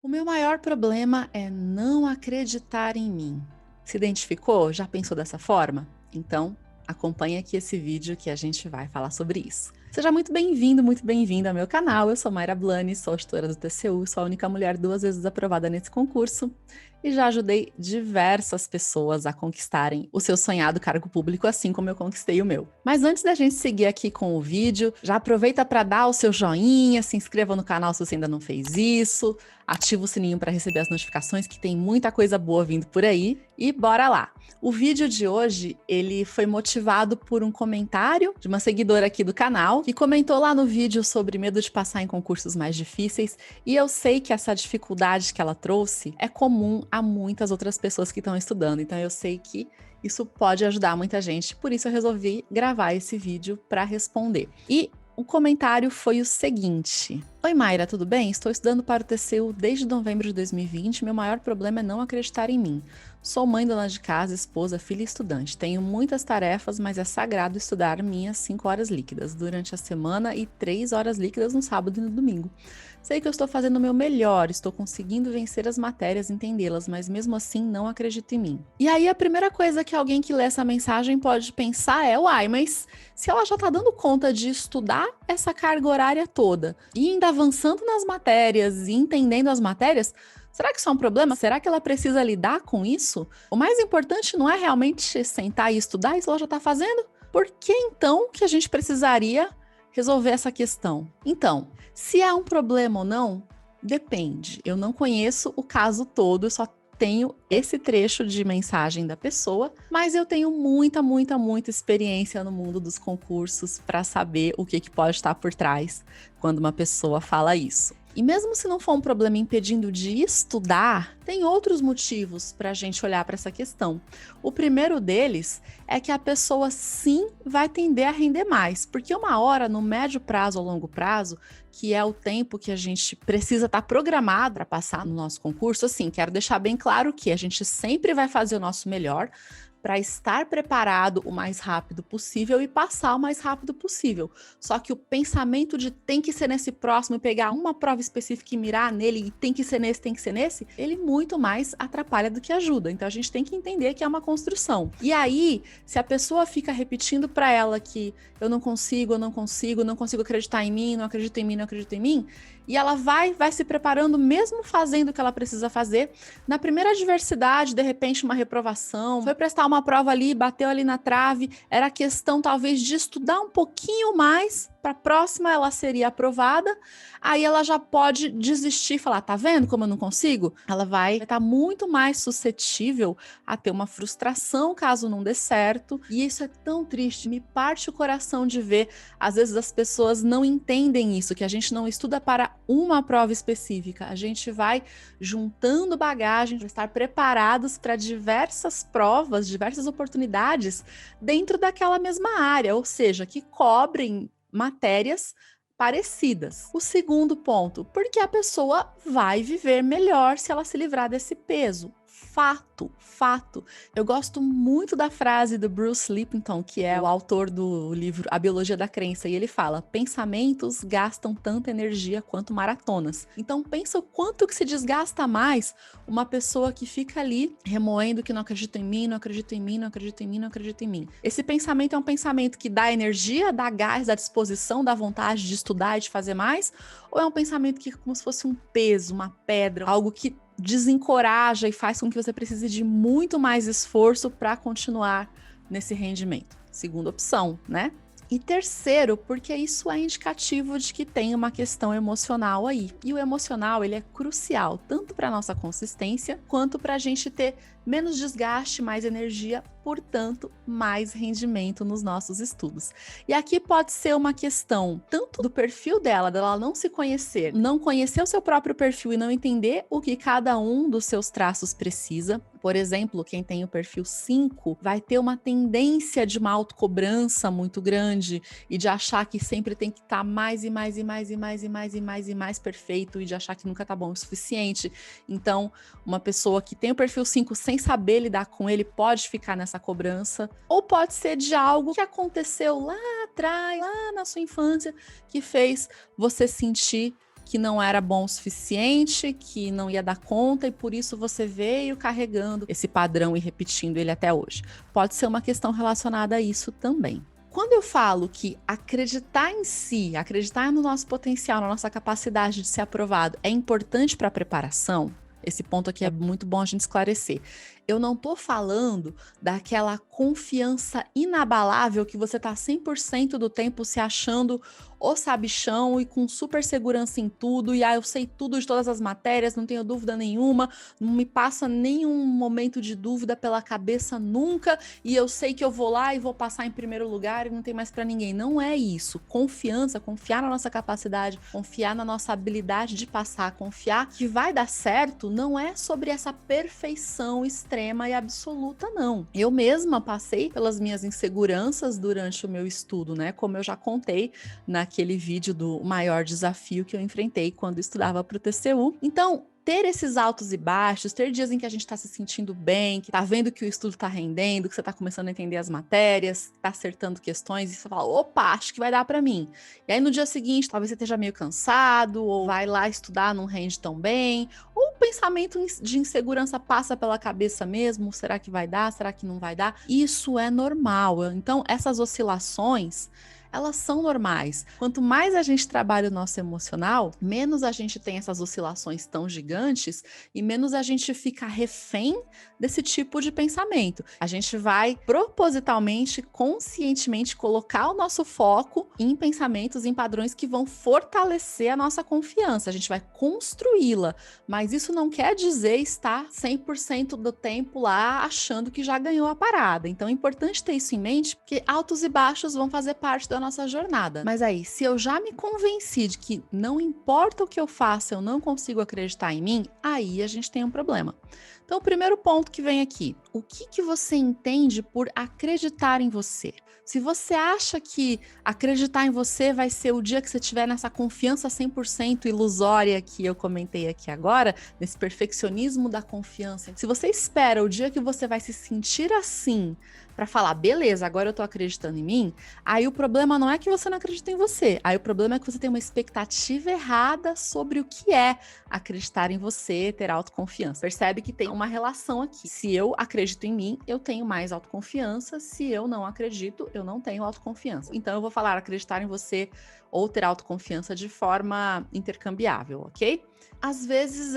O meu maior problema é não acreditar em mim. Se identificou? Já pensou dessa forma? Então, acompanhe aqui esse vídeo que a gente vai falar sobre isso. Seja muito bem-vindo, muito bem-vinda ao meu canal. Eu sou Mayra Blani, sou tutora do TCU, sou a única mulher 2 vezes aprovada nesse concurso e já ajudei diversas pessoas a conquistarem o seu sonhado cargo público, assim como eu conquistei o meu. Mas antes da gente seguir aqui com o vídeo, já aproveita para dar o seu joinha, se inscreva no canal se você ainda não fez isso, ativa o sininho para receber as notificações, que tem muita coisa boa vindo por aí. E bora lá! O vídeo de hoje, ele foi motivado por um comentário de uma seguidora aqui do canal, que comentou lá no vídeo sobre medo de passar em concursos mais difíceis, e eu sei que essa dificuldade que ela trouxe é comum a muitas outras pessoas que estão estudando, então eu sei que isso pode ajudar muita gente, por isso eu resolvi gravar esse vídeo para responder. E o comentário foi o seguinte: Oi Mayra, tudo bem? Estou estudando para o TCU desde novembro de 2020. Meu maior problema é não acreditar em mim. Sou mãe, dona de casa, esposa, filha e estudante. Tenho muitas tarefas, mas é sagrado estudar minhas 5 horas líquidas durante a semana e 3 horas líquidas no sábado e no domingo. Sei que eu estou fazendo o meu melhor, estou conseguindo vencer as matérias, entendê-las, mas mesmo assim não acredito em mim. E aí a primeira coisa que alguém que lê essa mensagem pode pensar é: uai, mas se ela já está dando conta de estudar essa carga horária toda e ainda avançando nas matérias e entendendo as matérias, será que isso é um problema? Será que ela precisa lidar com isso? O mais importante não é realmente sentar e estudar, isso ela já está fazendo? Por que então que a gente precisaria resolver essa questão? Então, se é um problema ou não, depende. Eu não conheço o caso todo, eu só tenho esse trecho de mensagem da pessoa, mas eu tenho muita experiência no mundo dos concursos para saber o que pode estar por trás quando uma pessoa fala isso. E mesmo se não for um problema impedindo de estudar, tem outros motivos para a gente olhar para essa questão. O primeiro deles é que a pessoa sim vai tender a render mais, porque uma hora, no médio prazo ou longo prazo, que é o tempo que a gente precisa estar programado para passar no nosso concurso, assim, quero deixar bem claro que a gente sempre vai fazer o nosso melhor para estar preparado o mais rápido possível e passar o mais rápido possível. Só que o pensamento de tem que ser nesse próximo e pegar uma prova específica e mirar nele e tem que ser nesse, ele muito mais atrapalha do que ajuda. Então a gente tem que entender que é uma construção. E aí, se a pessoa fica repetindo para ela que eu não consigo, não consigo acreditar em mim, não acredito em mim, não acredito em mim, e ela vai se preparando, mesmo fazendo o que ela precisa fazer, na primeira adversidade, de repente uma reprovação, foi prestar uma prova ali, bateu ali na trave, era questão talvez de estudar um pouquinho mais, para a próxima ela seria aprovada, aí ela já pode desistir e falar, tá vendo como eu não consigo? Ela vai estar muito mais suscetível a ter uma frustração caso não dê certo, e isso é tão triste, me parte o coração de ver, às vezes as pessoas não entendem isso, que a gente não estuda para uma prova específica, a gente vai juntando bagagem para estar preparados para diversas provas, diversas oportunidades dentro daquela mesma área, ou seja, que cobrem matérias parecidas. O segundo ponto, porque a pessoa vai viver melhor se ela se livrar desse peso. Fato. Eu gosto muito da frase do Bruce Lipton, que é o autor do livro A Biologia da Crença, e ele fala: pensamentos gastam tanta energia quanto maratonas. Então pensa o quanto que se desgasta mais uma pessoa que fica ali remoendo que não acredita em mim, não acredito em mim, não acredito em mim, não acredito em mim. Esse pensamento é um pensamento que dá energia, dá gás, dá disposição, dá vontade de estudar e de fazer mais, ou é um pensamento que é como se fosse um peso, uma pedra, algo que desencoraja e faz com que você precise de muito mais esforço para continuar nesse rendimento? Segunda opção, né? E terceiro, porque isso é indicativo de que tem uma questão emocional aí. E o emocional, ele é crucial, tanto para a nossa consistência, quanto para a gente ter menos desgaste, mais energia, portanto, mais rendimento nos nossos estudos. E aqui pode ser uma questão tanto do perfil dela não se conhecer, não conhecer o seu próprio perfil e não entender o que cada um dos seus traços precisa. Por exemplo, quem tem o perfil 5 vai ter uma tendência de uma autocobrança muito grande e de achar que sempre tem que estar mais perfeito e de achar que nunca tá bom o suficiente. Então, uma pessoa que tem o perfil 5 sem saber lidar com ele pode ficar nessa cobrança, ou pode ser de algo que aconteceu lá atrás, lá na sua infância, que fez você sentir que não era bom o suficiente, que não ia dar conta e por isso você veio carregando esse padrão e repetindo ele até hoje. Pode ser uma questão relacionada a isso também. Quando eu falo que acreditar em si, acreditar no nosso potencial, na nossa capacidade de ser aprovado é importante para a preparação, esse ponto aqui é muito bom a gente esclarecer. Eu não tô falando daquela confiança inabalável que você tá 100% do tempo se achando o sabichão e com super segurança em tudo, e eu sei tudo de todas as matérias, não tenho dúvida nenhuma, não me passa nenhum momento de dúvida pela cabeça nunca, e eu sei que eu vou lá e vou passar em primeiro lugar e não tem mais para ninguém. Não é isso. Confiança, confiar na nossa capacidade, confiar na nossa habilidade de passar, confiar que vai dar certo, não é sobre essa perfeição extrema e absoluta, não. Eu mesma passei pelas minhas inseguranças durante o meu estudo, né? Como eu já contei naquele vídeo do maior desafio que eu enfrentei quando estudava para o TCU. Então, ter esses altos e baixos, ter dias em que a gente está se sentindo bem, que tá vendo que o estudo está rendendo, que você está começando a entender as matérias, está acertando questões, e você fala, opa, acho que vai dar para mim. E aí no dia seguinte, talvez você esteja meio cansado, ou vai lá estudar, não rende tão bem, ou o pensamento de insegurança passa pela cabeça mesmo, será que vai dar, será que não vai dar? Isso é normal. Então, essas oscilações, elas são normais. Quanto mais a gente trabalha o nosso emocional, menos a gente tem essas oscilações tão gigantes e menos a gente fica refém desse tipo de pensamento. A gente vai propositalmente, conscientemente colocar o nosso foco em pensamentos, em padrões que vão fortalecer a nossa confiança. A gente vai construí-la, mas isso não quer dizer estar 100% do tempo lá achando que já ganhou a parada. Então é importante ter isso em mente, porque altos e baixos vão fazer parte da nossa jornada. Mas aí, se eu já me convenci de que não importa o que eu faça, eu não consigo acreditar em mim, aí a gente tem um problema. Então, o primeiro ponto que vem aqui, o que você entende por acreditar em você? Se você acha que acreditar em você vai ser o dia que você tiver nessa confiança 100% ilusória que eu comentei aqui agora, nesse perfeccionismo da confiança, se você espera o dia que você vai se sentir assim para falar, beleza, agora eu tô acreditando em mim, aí o problema não é que você não acredita em você, aí o problema é que você tem uma expectativa errada sobre o que é acreditar em você, ter autoconfiança. Percebe que tem uma relação aqui. Se eu acredito em mim, eu tenho mais autoconfiança. Se eu não acredito, eu não tenho autoconfiança. Então eu vou falar acreditar em você ou ter autoconfiança de forma intercambiável, ok? Às vezes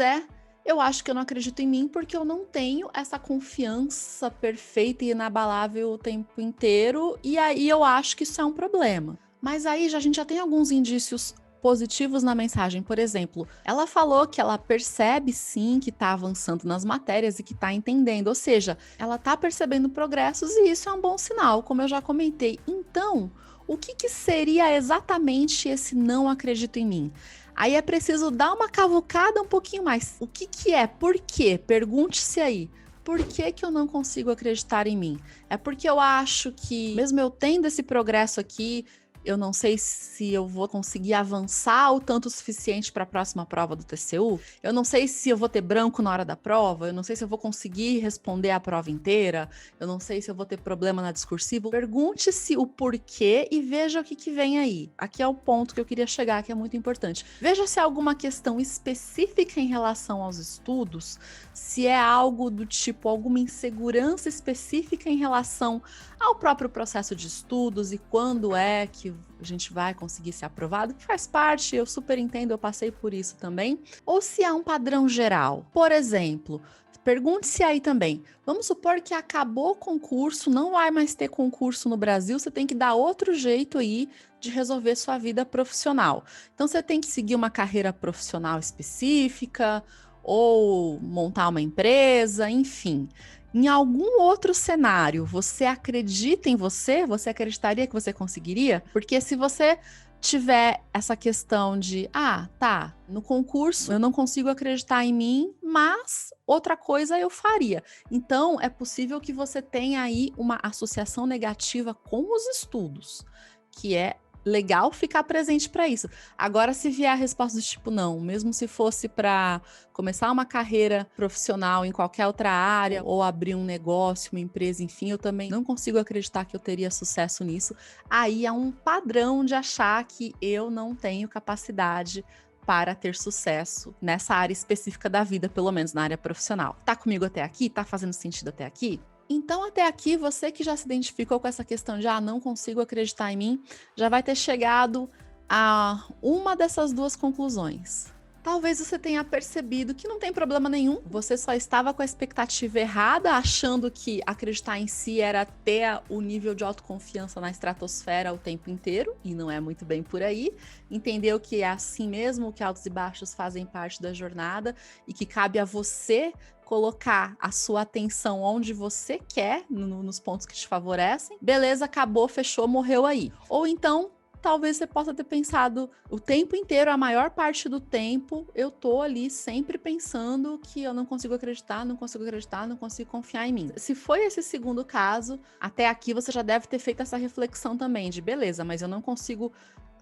eu acho que eu não acredito em mim porque eu não tenho essa confiança perfeita e inabalável o tempo inteiro, e aí eu acho que isso é um problema. Mas aí a gente já tem alguns indícios positivos na mensagem. Por exemplo, ela falou que ela percebe sim que está avançando nas matérias e que está entendendo, ou seja, ela está percebendo progressos e isso é um bom sinal, como eu já comentei. Então, o que seria exatamente esse não acredito em mim? Aí é preciso dar uma cavucada um pouquinho mais. O que é? Por quê? Pergunte-se aí. Por que eu não consigo acreditar em mim? É porque eu acho que, mesmo eu tendo esse progresso aqui, eu não sei se eu vou conseguir avançar o tanto suficiente para a próxima prova do TCU. Eu não sei se eu vou ter branco na hora da prova. Eu não sei se eu vou conseguir responder a prova inteira. Eu não sei se eu vou ter problema na discursiva. Pergunte-se o porquê e veja o que vem aí. Aqui é o ponto que eu queria chegar, que é muito importante. Veja se há alguma questão específica em relação aos estudos, se é algo do tipo, alguma insegurança específica em relação ao próprio processo de estudos e quando é que a gente vai conseguir ser aprovado, que faz parte, eu super entendo, eu passei por isso também, ou se há um padrão geral. Por exemplo, pergunte-se aí também, vamos supor que acabou o concurso, não vai mais ter concurso no Brasil, você tem que dar outro jeito aí de resolver sua vida profissional. Então você tem que seguir uma carreira profissional específica, ou montar uma empresa, enfim. Em algum outro cenário, você acredita em você? Você acreditaria que você conseguiria? Porque se você tiver essa questão de, tá, no concurso eu não consigo acreditar em mim, mas outra coisa eu faria. Então, é possível que você tenha aí uma associação negativa com os estudos, que é legal ficar presente para isso. Agora, se vier a resposta do tipo não, mesmo se fosse para começar uma carreira profissional em qualquer outra área ou abrir um negócio, uma empresa, enfim, eu também não consigo acreditar que eu teria sucesso nisso. Aí é um padrão de achar que eu não tenho capacidade para ter sucesso nessa área específica da vida, pelo menos na área profissional. Tá comigo até aqui? Tá fazendo sentido até aqui? Então, até aqui, você que já se identificou com essa questão de não consigo acreditar em mim, já vai ter chegado a uma dessas duas conclusões. Talvez você tenha percebido que não tem problema nenhum, você só estava com a expectativa errada, achando que acreditar em si era ter o nível de autoconfiança na estratosfera o tempo inteiro, e não é muito bem por aí. Entendeu que é assim mesmo, que altos e baixos fazem parte da jornada e que cabe a você colocar a sua atenção onde você quer, nos pontos que te favorecem. Beleza, acabou, fechou, morreu aí. Ou então, talvez você possa ter pensado o tempo inteiro, a maior parte do tempo, eu tô ali sempre pensando que eu não consigo acreditar, não consigo acreditar, não consigo confiar em mim. Se foi esse segundo caso, até aqui você já deve ter feito essa reflexão também de beleza, mas eu não consigo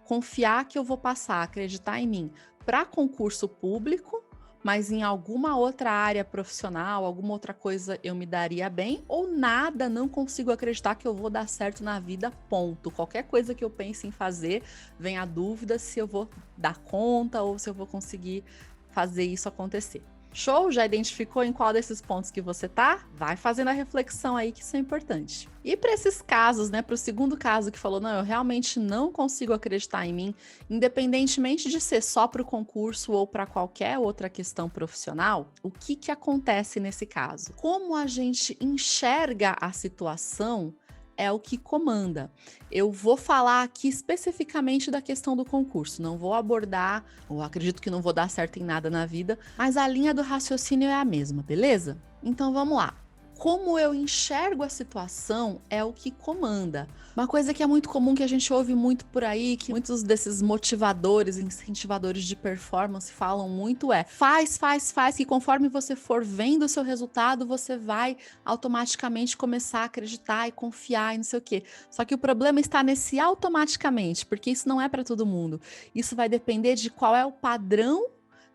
confiar que eu vou passar, acreditar em mim para concurso público, mas em alguma outra área profissional, alguma outra coisa eu me daria bem, ou nada, não consigo acreditar que eu vou dar certo na vida, ponto. Qualquer coisa que eu pense em fazer, vem a dúvida se eu vou dar conta ou se eu vou conseguir fazer isso acontecer. Show? Já identificou em qual desses pontos que você tá? Vai fazendo a reflexão aí, que isso é importante. E para esses casos, né, para o segundo caso que falou, não, eu realmente não consigo acreditar em mim, independentemente de ser só para o concurso ou para qualquer outra questão profissional, o que acontece nesse caso? Como a gente enxerga a situação é o que comanda. Eu vou falar aqui especificamente da questão do concurso, não vou abordar, ou acredito que não vou dar certo em nada na vida, mas a linha do raciocínio é a mesma, beleza? Então vamos lá. Como eu enxergo a situação é o que comanda. Uma coisa que é muito comum, que a gente ouve muito por aí, que muitos desses motivadores, incentivadores de performance falam muito faz, que conforme você for vendo o seu resultado, você vai automaticamente começar a acreditar e confiar e não sei o quê. Só que o problema está nesse automaticamente, porque isso não é para todo mundo. Isso vai depender de qual é o padrão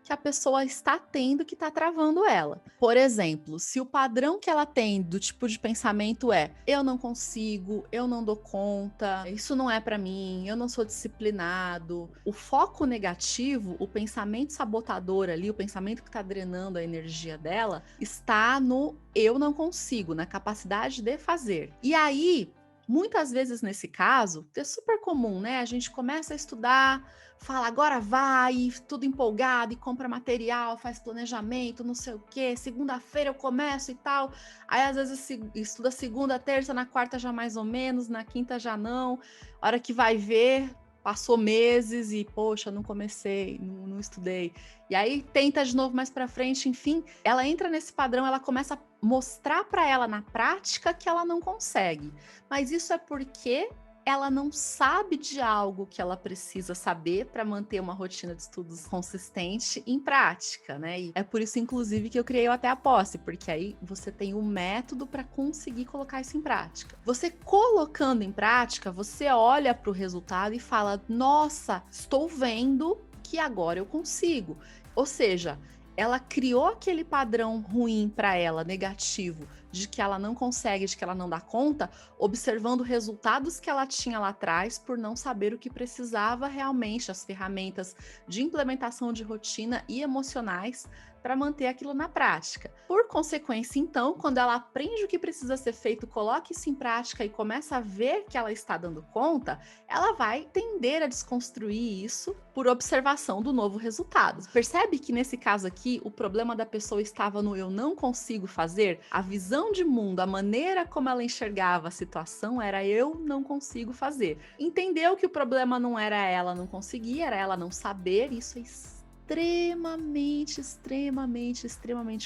que a pessoa está tendo que está travando ela. Por exemplo, se o padrão que ela tem do tipo de pensamento eu não consigo, eu não dou conta, isso não é para mim, eu não sou disciplinado, o foco negativo, o pensamento sabotador ali, o pensamento que está drenando a energia dela, está no eu não consigo, na capacidade de fazer. E aí, muitas vezes nesse caso, é super comum, né? A gente começa a estudar, fala, agora vai, tudo empolgado, e compra material, faz planejamento, não sei o quê, segunda-feira eu começo e tal. Aí, às vezes, estuda segunda, terça, na quarta já mais ou menos, na quinta já não. A hora que vai ver, passou meses e, poxa, não comecei, não estudei. E aí, tenta de novo mais pra frente, enfim. Ela entra nesse padrão, ela começa a mostrar para ela na prática que ela não consegue. Mas isso é porque ela não sabe de algo que ela precisa saber para manter uma rotina de estudos consistente em prática, né? E é por isso, inclusive, que eu criei o Até a Posse, porque aí você tem um método para conseguir colocar isso em prática. Você colocando em prática, você olha para o resultado e fala: nossa, estou vendo que agora eu consigo. Ou seja, ela criou aquele padrão ruim para ela, negativo, de que ela não consegue, de que ela não dá conta, observando resultados que ela tinha lá atrás por não saber o que precisava realmente, as ferramentas de implementação de rotina e emocionais para manter aquilo na prática. Por consequência, então, quando ela aprende o que precisa ser feito, coloca isso em prática e começa a ver que ela está dando conta, ela vai tender a desconstruir isso por observação do novo resultado. Percebe que nesse caso aqui, o problema da pessoa estava no eu não consigo fazer? A visão de mundo, a maneira como ela enxergava a situação era eu não consigo fazer. Entendeu que o problema não era ela não conseguir, era ela não saber, isso é extremamente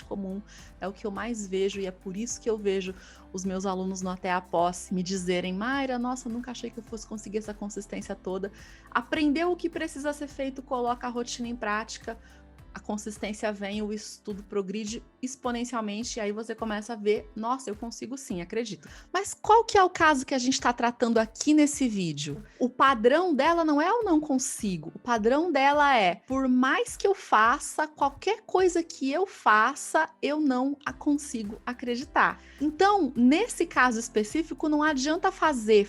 comum. É o que eu mais vejo e é por isso que eu vejo os meus alunos no Até a Posse me dizerem: Mayra, nossa, nunca achei que eu fosse conseguir essa consistência toda. Aprendeu o que precisa ser feito, coloca a rotina em prática, a consistência vem, o estudo progride exponencialmente, e aí você começa a ver, nossa, eu consigo sim, acredito. Mas qual que é o caso que a gente está tratando aqui nesse vídeo? O padrão dela não é eu não consigo, o padrão dela é, por mais que eu faça, qualquer coisa que eu faça, eu não a consigo acreditar. Então, nesse caso específico, não adianta fazer.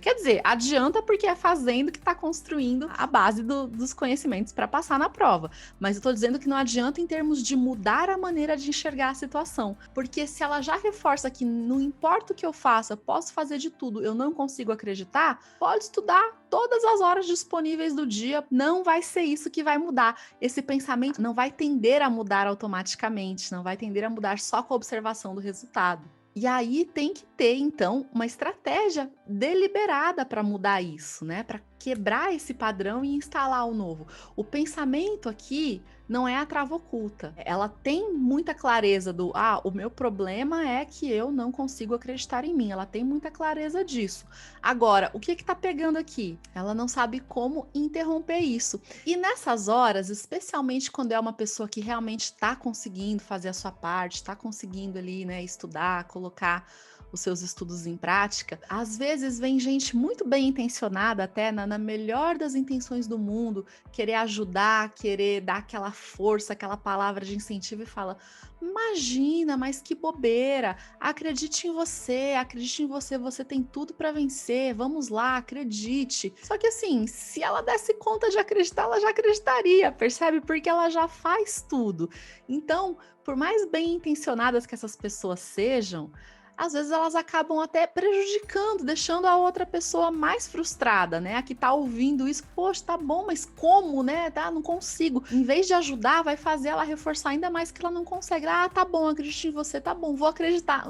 Quer dizer, adianta porque é fazendo que está construindo a base dos conhecimentos para passar na prova. Mas eu tô dizendo que não adianta em termos de mudar a maneira de enxergar a situação. Porque se ela já reforça que não importa o que eu faça, posso fazer de tudo, eu não consigo acreditar, pode estudar todas as horas disponíveis do dia, não vai ser isso que vai mudar. Esse pensamento não vai tender a mudar automaticamente, não vai tender a mudar só com a observação do resultado. E aí tem que ter, então, uma estratégia deliberada para mudar isso, né? Para quebrar esse padrão e instalar o novo. O pensamento aqui não é a trava oculta. Ela tem muita clareza do, o meu problema é que eu não consigo acreditar em mim. Ela tem muita clareza disso. Agora, o que tá pegando aqui? Ela não sabe como interromper isso. E nessas horas, especialmente quando é uma pessoa que realmente está conseguindo fazer a sua parte, está conseguindo ali, né, estudar, colocar os seus estudos em prática, às vezes vem gente muito bem intencionada, até na melhor das intenções do mundo, querer ajudar, querer dar aquela força, aquela palavra de incentivo e fala: imagina, mas que bobeira, acredite em você, você tem tudo para vencer, vamos lá, acredite. Só que assim, se ela desse conta de acreditar, ela já acreditaria, percebe? Porque ela já faz tudo. Então, por mais bem intencionadas que essas pessoas sejam, às vezes elas acabam até prejudicando, deixando a outra pessoa mais frustrada, né? A que tá ouvindo isso, poxa, tá bom, mas como, né? Tá, não consigo. Em vez de ajudar, vai fazer ela reforçar ainda mais que ela não consegue. Tá bom, acredito em você, tá bom, vou acreditar.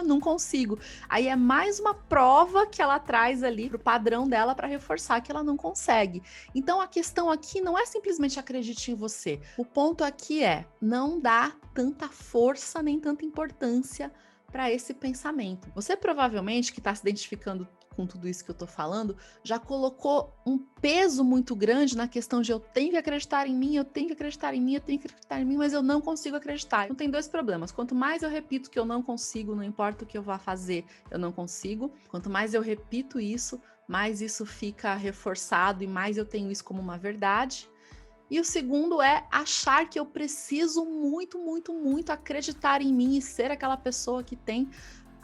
Não consigo. Aí é mais uma prova que ela traz ali pro padrão dela para reforçar que ela não consegue. Então a questão aqui não é simplesmente acredite em você. O ponto aqui é não dar tanta força nem tanta importância para esse pensamento. Você provavelmente, que está se identificando com tudo isso que eu estou falando, já colocou um peso muito grande na questão de eu tenho que acreditar em mim, eu tenho que acreditar em mim, eu tenho que acreditar em mim, mas eu não consigo acreditar. Então tem dois problemas. Quanto mais eu repito que eu não consigo, não importa o que eu vá fazer, eu não consigo. Quanto mais eu repito isso, mais isso fica reforçado e mais eu tenho isso como uma verdade. E o segundo é achar que eu preciso muito acreditar em mim e ser aquela pessoa que tem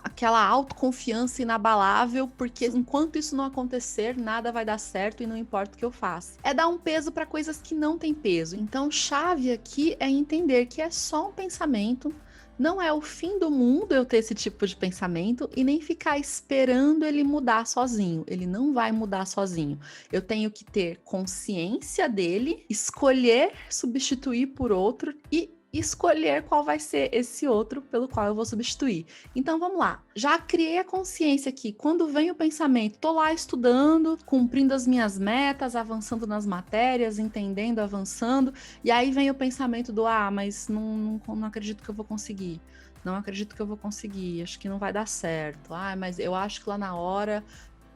aquela autoconfiança inabalável, porque enquanto isso não acontecer, nada vai dar certo e não importa o que eu faça. É dar um peso para coisas que não têm peso. Então, chave aqui é entender que é só um pensamento. Não é o fim do mundo eu ter esse tipo de pensamento e nem ficar esperando ele mudar sozinho. Ele não vai mudar sozinho. Eu tenho que ter consciência dele, escolher substituir por outro e escolher qual vai ser esse outro pelo qual eu vou substituir. Então vamos lá. Já criei a consciência aqui. Quando vem o pensamento, tô lá estudando, cumprindo as minhas metas, avançando nas matérias, entendendo, avançando, e aí vem o pensamento do mas não acredito que eu vou conseguir. Não acredito que eu vou conseguir, acho que não vai dar certo. Mas eu acho que lá na hora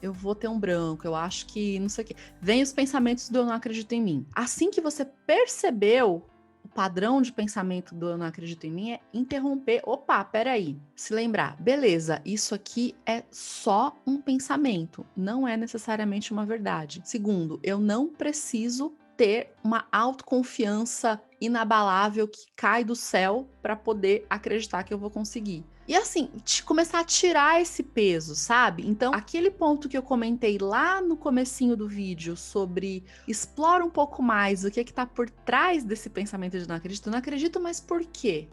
eu vou ter um branco, eu acho que não sei o quê. Vem os pensamentos do eu não acredito em mim. Assim que você percebeu o padrão de pensamento do eu não acredito em mim, é interromper. Opa, peraí. Se lembrar, beleza, isso aqui é só um pensamento, não é necessariamente uma verdade. Segundo, eu não preciso ter uma autoconfiança inabalável que cai do céu para poder acreditar que eu vou conseguir. E assim, começar a tirar esse peso, sabe? Então, aquele ponto que eu comentei lá no comecinho do vídeo sobre explora um pouco mais o que tá por trás desse pensamento de não acredito, mas por quê?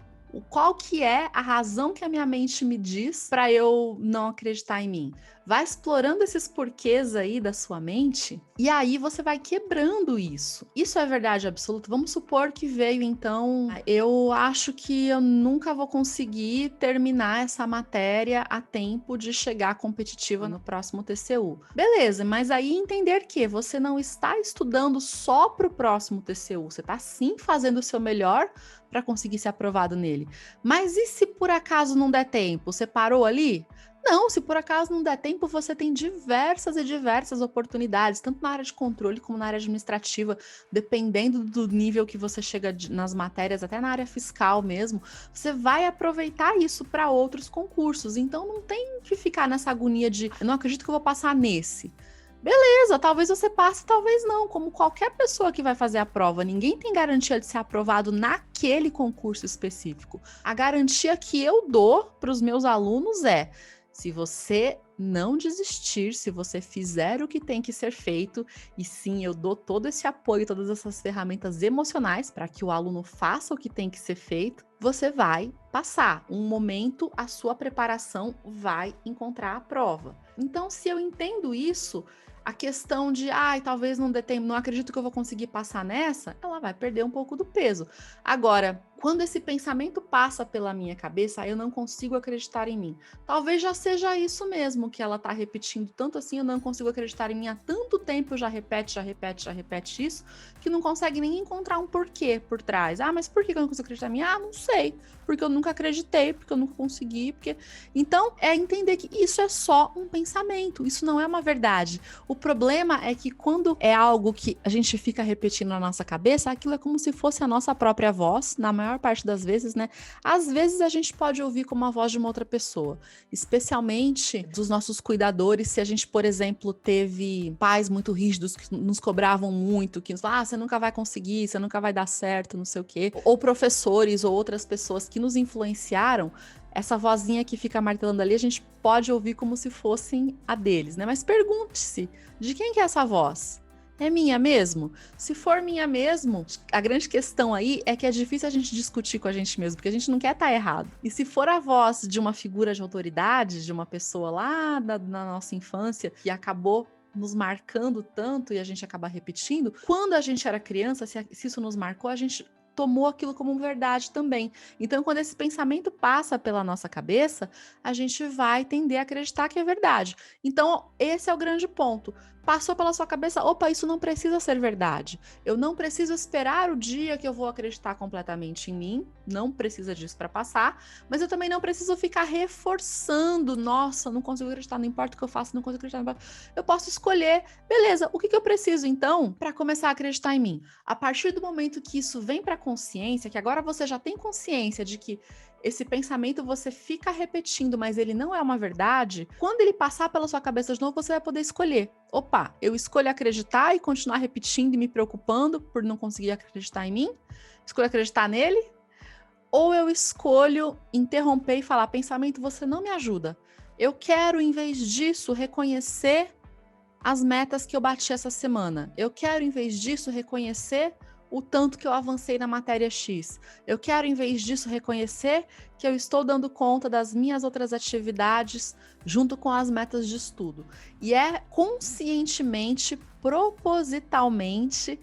Qual que é a razão que a minha mente me diz para eu não acreditar em mim? Vai explorando esses porquês aí da sua mente e aí você vai quebrando isso. Isso é verdade absoluta? Vamos supor que veio então, eu acho que eu nunca vou conseguir terminar essa matéria a tempo de chegar competitiva no próximo TCU. Beleza, mas aí entender que você não está estudando só para o próximo TCU, você está sim fazendo o seu melhor para conseguir ser aprovado nele. Mas e se por acaso não der tempo? Você parou ali? Não, se por acaso não der tempo, você tem diversas e diversas oportunidades, tanto na área de controle como na área administrativa, dependendo do nível que você chega nas matérias, até na área fiscal mesmo, você vai aproveitar isso para outros concursos. Então não tem que ficar nessa agonia de eu não acredito que eu vou passar nesse. Beleza, talvez você passe, talvez não. Como qualquer pessoa que vai fazer a prova, ninguém tem garantia de ser aprovado naquele concurso específico. A garantia que eu dou para os meus alunos é: se você não desistir, se você fizer o que tem que ser feito, e sim, eu dou todo esse apoio, todas essas ferramentas emocionais para que o aluno faça o que tem que ser feito, você vai passar. Um momento, a sua preparação vai encontrar a prova. Então, se eu entendo isso, a questão de, talvez não dê tempo, não acredito que eu vou conseguir passar nessa, ela vai perder um pouco do peso. Agora, quando esse pensamento passa pela minha cabeça, eu não consigo acreditar em mim. Talvez já seja isso mesmo que ela está repetindo tanto assim, eu não consigo acreditar em mim há tanto tempo, já repete isso, que não consegue nem encontrar um porquê por trás. Mas por que eu não consigo acreditar em mim? Não sei, porque eu nunca acreditei, porque eu nunca consegui, porque... Então, é entender que isso é só um pensamento, isso não é uma verdade. O problema é que quando é algo que a gente fica repetindo na nossa cabeça, aquilo é como se fosse a nossa própria voz, na maior parte das vezes, né? Às vezes a gente pode ouvir como a voz de uma outra pessoa, especialmente dos nossos cuidadores, se a gente, por exemplo, teve pais muito rígidos que nos cobravam muito, que nos falavam, você nunca vai conseguir, você nunca vai dar certo, não sei o quê, ou professores ou outras pessoas que nos influenciaram. Essa vozinha que fica martelando ali, a gente pode ouvir como se fossem a deles, né? Mas pergunte-se, de quem que é essa voz? É minha mesmo? Se for minha mesmo, a grande questão aí é que é difícil a gente discutir com a gente mesmo, porque a gente não quer estar errado. E se for a voz de uma figura de autoridade, de uma pessoa lá na nossa infância, que acabou nos marcando tanto e a gente acaba repetindo, quando a gente era criança, se isso nos marcou, a gente tomou aquilo como verdade também. Então, quando esse pensamento passa pela nossa cabeça, a gente vai tender a acreditar que é verdade. Então, esse é o grande ponto. Passou pela sua cabeça, opa, isso não precisa ser verdade. Eu não preciso esperar o dia que eu vou acreditar completamente em mim, não precisa disso para passar, mas eu também não preciso ficar reforçando, nossa, não consigo acreditar, não importa o que eu faço, não consigo acreditar. Eu posso escolher, beleza, o que eu preciso então para começar a acreditar em mim? A partir do momento que isso vem para a consciência, que agora você já tem consciência de que esse pensamento você fica repetindo, mas ele não é uma verdade, quando ele passar pela sua cabeça de novo, você vai poder escolher. Opa, eu escolho acreditar e continuar repetindo e me preocupando por não conseguir acreditar em mim? Escolho acreditar nele? Ou eu escolho interromper e falar, pensamento, você não me ajuda. Eu quero, em vez disso, reconhecer as metas que eu bati essa semana. Eu quero, em vez disso, reconhecer o tanto que eu avancei na matéria X. Eu quero, em vez disso, reconhecer que eu estou dando conta das minhas outras atividades junto com as metas de estudo. E é conscientemente, propositalmente,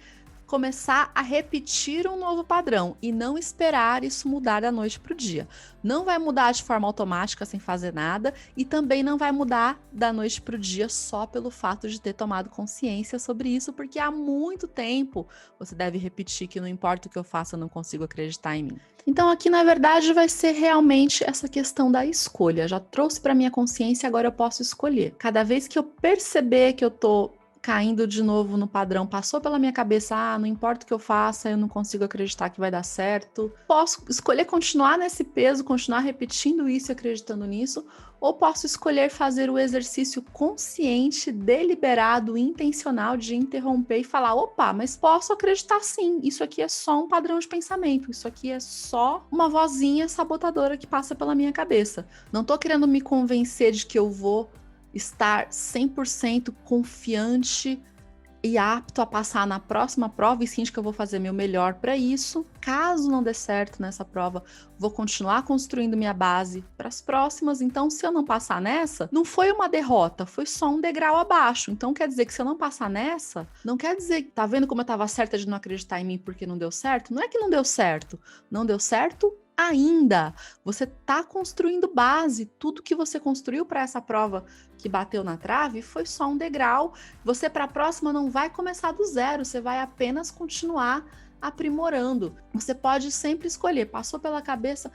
começar a repetir um novo padrão e não esperar isso mudar da noite para o dia. Não vai mudar de forma automática sem fazer nada e também não vai mudar da noite para o dia só pelo fato de ter tomado consciência sobre isso, porque há muito tempo você deve repetir que não importa o que eu faça, eu não consigo acreditar em mim. Então aqui na verdade vai ser realmente essa questão da escolha. Já trouxe para minha consciência, agora eu posso escolher. Cada vez que eu perceber que eu tô caindo de novo no padrão, passou pela minha cabeça, não importa o que eu faça, eu não consigo acreditar que vai dar certo. Posso escolher continuar nesse peso, continuar repetindo isso e acreditando nisso, ou posso escolher fazer o exercício consciente, deliberado, intencional de interromper e falar, opa, mas posso acreditar sim, isso aqui é só um padrão de pensamento, isso aqui é só uma vozinha sabotadora que passa pela minha cabeça. Não tô querendo me convencer de que eu vou estar 100% confiante e apto a passar na próxima prova, e sim que eu vou fazer meu melhor para isso. Caso não dê certo nessa prova, vou continuar construindo minha base para as próximas. Então, se eu não passar nessa, não foi uma derrota, foi só um degrau abaixo. Então, quer dizer que se eu não passar nessa, não quer dizer que tá vendo como eu estava certa de não acreditar em mim porque não deu certo? Não é que não deu certo ainda. Você está construindo base. Tudo que você construiu para essa prova que bateu na trave foi só um degrau. Você para a próxima não vai começar do zero, você vai apenas continuar aprimorando. Você pode sempre escolher, passou pela cabeça,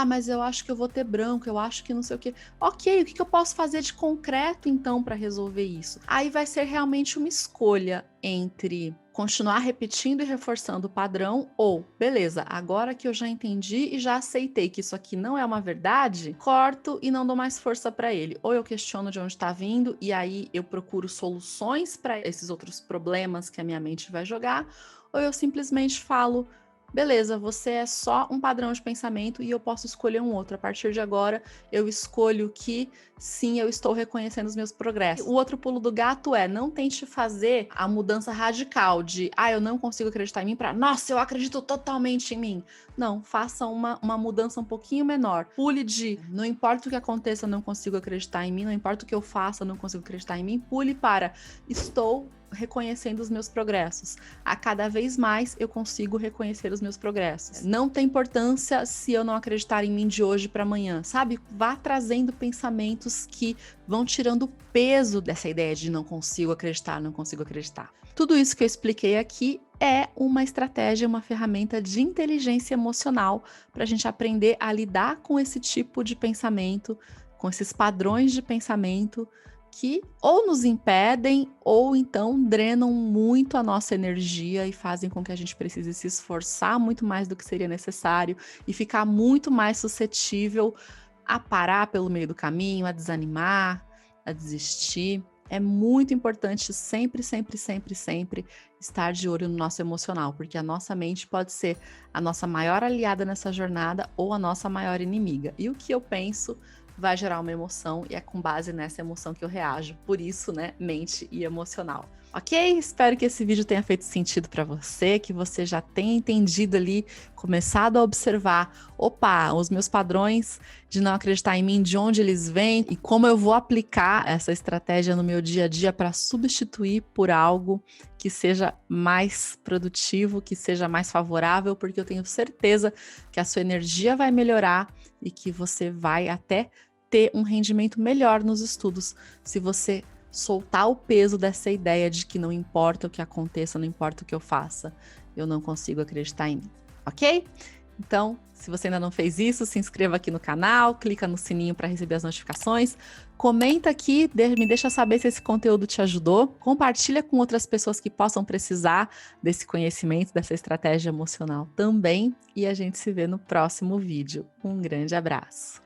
mas eu acho que eu vou ter branco, eu acho que não sei o quê. Ok, o que eu posso fazer de concreto então para resolver isso? Aí vai ser realmente uma escolha entre continuar repetindo e reforçando o padrão ou, beleza, agora que eu já entendi e já aceitei que isso aqui não é uma verdade, corto e não dou mais força para ele. Ou eu questiono de onde está vindo e aí eu procuro soluções para esses outros problemas que a minha mente vai jogar, ou eu simplesmente falo, beleza, você é só um padrão de pensamento e eu posso escolher um outro. A partir de agora, eu escolho que sim, eu estou reconhecendo os meus progressos. O outro pulo do gato é não tente fazer a mudança radical de eu não consigo acreditar em mim para nossa, eu acredito totalmente em mim. Não, faça uma mudança um pouquinho menor. Pule de não importa o que aconteça, eu não consigo acreditar em mim, não importa o que eu faça, eu não consigo acreditar em mim. Pule para estou reconhecendo os meus progressos. A cada vez mais eu consigo reconhecer os meus progressos. Não tem importância se eu não acreditar em mim de hoje para amanhã, sabe? Vá trazendo pensamentos que vão tirando o peso dessa ideia de não consigo acreditar, não consigo acreditar. Tudo isso que eu expliquei aqui é uma estratégia, uma ferramenta de inteligência emocional para a gente aprender a lidar com esse tipo de pensamento, com esses padrões de pensamento que ou nos impedem ou então drenam muito a nossa energia e fazem com que a gente precise se esforçar muito mais do que seria necessário e ficar muito mais suscetível a parar pelo meio do caminho, a desanimar, a desistir. É muito importante sempre, sempre, sempre, sempre estar de olho no nosso emocional, porque a nossa mente pode ser a nossa maior aliada nessa jornada ou a nossa maior inimiga. E o que eu penso vai gerar uma emoção e é com base nessa emoção que eu reajo. Por isso, né, mente e emocional. Ok? Espero que esse vídeo tenha feito sentido para você, que você já tenha entendido ali, começado a observar, opa, os meus padrões de não acreditar em mim, de onde eles vêm e como eu vou aplicar essa estratégia no meu dia a dia para substituir por algo que seja mais produtivo, que seja mais favorável, porque eu tenho certeza que a sua energia vai melhorar e que você vai até ter um rendimento melhor nos estudos se você soltar o peso dessa ideia de que não importa o que aconteça, não importa o que eu faça, eu não consigo acreditar em mim, ok? Então, se você ainda não fez isso, se inscreva aqui no canal, clica no sininho para receber as notificações, comenta aqui, me deixa saber se esse conteúdo te ajudou, compartilha com outras pessoas que possam precisar desse conhecimento, dessa estratégia emocional também, e a gente se vê no próximo vídeo. Um grande abraço!